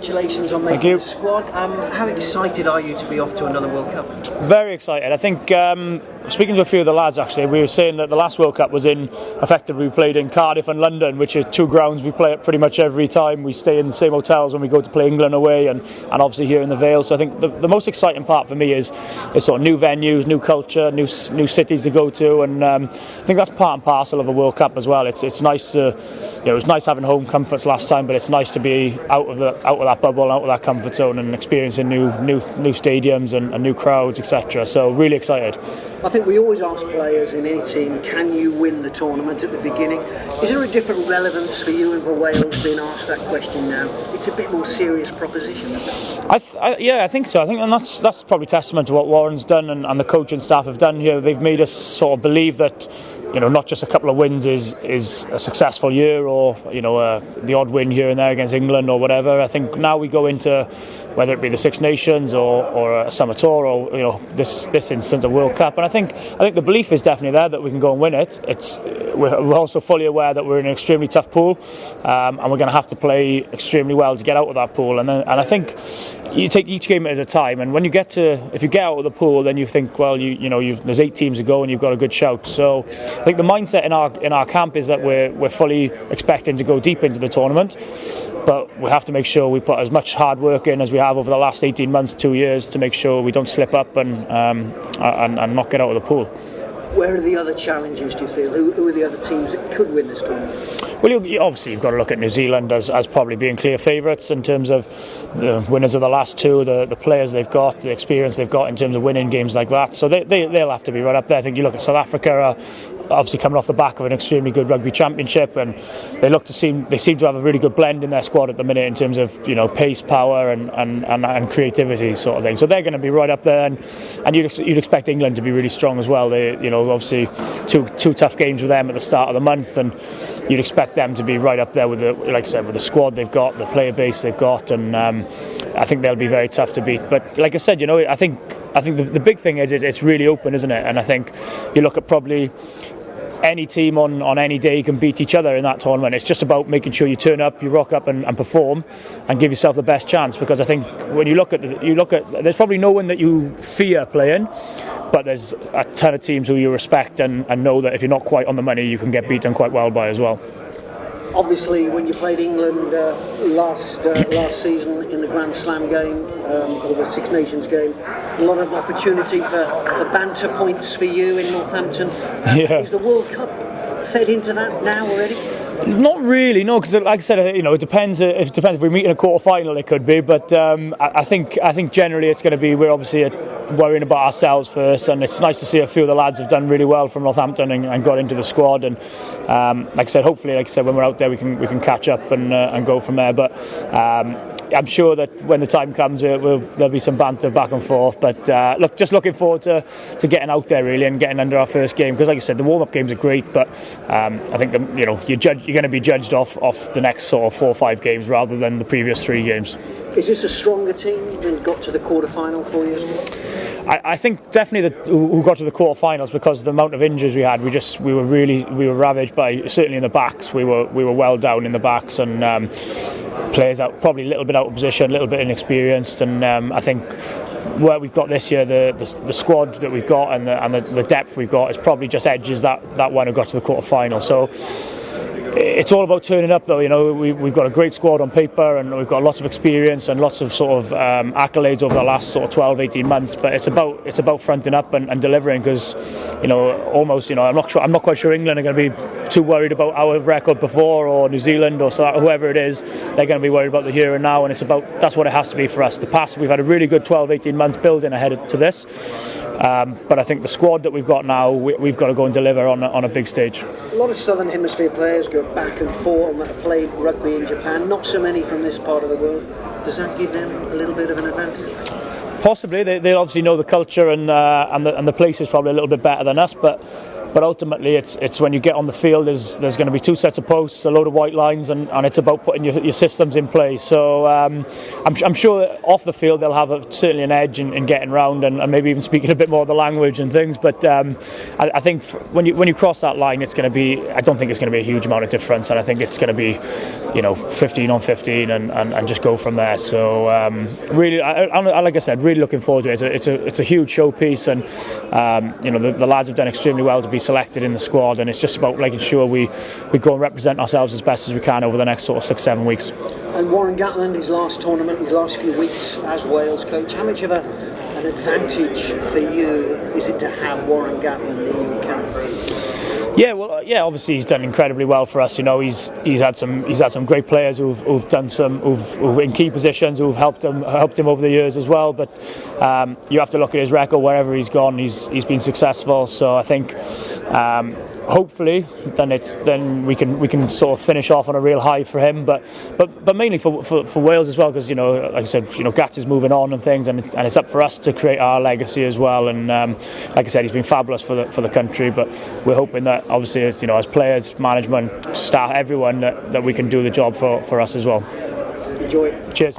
congratulations on making the squad. How excited are you to be off to another World Cup? Very excited. I think, speaking to a few of the lads actually, we were saying that the last World Cup was effectively we played in Cardiff and London, which are two grounds we play at pretty much every time. We stay in the same hotels when we go to play England away, and obviously here in the Vale. So I think the most exciting part for me is sort of new venues, new culture, new cities to go to, and I think that's part and parcel of a World Cup as well. It's nice to, it was nice having home comforts last time, but it's nice to be out of that bubble, out of that comfort zone, and experiencing new stadiums and new crowds, etc. So really excited. I think we always ask players in any team, can you win the tournament at the beginning? Is there a different relevance for you and for Wales being asked that question now? It's a bit more serious proposition, isn't it? I think so. I think, and that's probably testament to what Warren's done and the coaching staff have done here. They've made us sort of believe that, not just a couple of wins is a successful year, or the odd win here and there against England or whatever. I think now we go into, whether it be the Six Nations or a Summer Tour, or this instance a World Cup, and I think the belief is definitely there that we can go and win it. We're also fully aware that we're in an extremely tough pool, and we're going to have to play extremely well to get out of that pool. And I think you take each game at a time, and when if you get out of the pool, then you think, well, there's 8 teams to go and you've got a good shout. So I think the mindset in our camp is that we're fully expecting to go deep into the tournament, but we have to make sure we put as much hard work in as we have over the last 18 months, 2 years, to make sure we don't slip up and not get out of the pool. Where are the other challenges, do you feel? Who are the other teams that could win this tournament? Well, obviously you've got to look at New Zealand as probably being clear favourites in terms of the winners of the last two, the players they've got, the experience they've got in terms of winning games like that. So they'll have to be right up there. I think you look at South Africa, obviously coming off the back of an extremely good rugby championship, and they seem to have a really good blend in their squad at the minute in terms of pace, power, and creativity sort of thing. So they're going to be right up there, and you'd expect England to be really strong as well. They obviously two tough games with them at the start of the month, and you'd expect them to be right up there with the squad they've got, the player base they've got, and I think they'll be very tough to beat. But like I said, I think the big thing is it's really open, isn't it? And I think you look at probably any team on any day can beat each other in that tournament. It's just about making sure you turn up, you rock up and perform, and give yourself the best chance. Because I think when you look at there's probably no one that you fear playing, but there's a ton of teams who you respect and know that if you're not quite on the money, you can get beaten quite well by as well. Obviously, when you played England last season in the Grand Slam game, or the Six Nations game, a lot of opportunity for banter points for you in Northampton. Is the World Cup fed into that now already? Not really, no, because like I said, it depends. It depends if we meet in a quarter-final, it could be. But I think generally it's going to be, we're obviously worrying about ourselves first, and it's nice to see a few of the lads have done really well from Northampton and got into the squad. And like I said, hopefully, when we're out there, we can catch up and go from there. But I'm sure that when the time comes, there'll be some banter back and forth. But just looking forward to getting out there really and getting under our first game, because like I said, the warm-up games are great, but I think you're going to be judged off the next sort of 4 or 5 games rather than the previous 3 games. Is this a stronger team than got to the quarter-final 4 years ago? I think definitely who got to the quarter-finals, because of the amount of injuries we had, we were ravaged by, certainly in the backs, we were well down in the backs, and players out probably a little bit out of position, a little bit inexperienced, and I think where we've got this year, the squad that we've got and the depth we've got is probably just edges that one who got to the quarter-final. So it's all about turning up, though. We've got a great squad on paper, and we've got lots of experience and lots of sort of accolades over the last sort of 12-18 months. But it's about fronting up and delivering, because I'm not quite sure England are going to be too worried about our record before, or New Zealand, or whoever it is. They're going to be worried about the here and now, and that's what it has to be for us. The past, we've had a really good 12-18 months building ahead to this. But I think the squad that we've got now, we've got to go and deliver on a big stage. A lot of Southern Hemisphere players go back and forth and have played rugby in Japan. Not so many from this part of the world. Does that give them a little bit of an advantage? Possibly. They obviously know the culture and the place is probably a little bit better than us. But but ultimately it's when you get on the field, there's going to be 2 sets of posts, a load of white lines, and it's about putting your systems in place. So I'm sure that off the field they'll have certainly an edge in getting round and maybe even speaking a bit more of the language and things. But I think when you cross that line, it's going to be. I don't think it's going to be a huge amount of difference, and I think it's going to be 15 on 15 and just go from there. So really, like I said, really looking forward to it. It's a huge showpiece, and the lads have done extremely well to be selected in the squad, and it's just about making sure we go and represent ourselves as best as we can over the next sort of 6-7 weeks. And Warren Gatland, his last tournament, his last few weeks as Wales coach, how much of an advantage for you is it to have Warren Gatland in your camp? Yeah, obviously he's done incredibly well for us. He's had some great players who've done who've in key positions who've helped him over the years as well. But you have to look at his record wherever he's gone. He's been successful. So I think hopefully then we can sort of finish off on a real high for him. But mainly for Wales as well, because like I said, Gats is moving on and things, and it's up for us to create our legacy as well. And like I said, he's been fabulous for the country. But we're hoping that obviously as players, management, staff, everyone that we can do the job for us as well. Enjoy it. Cheers.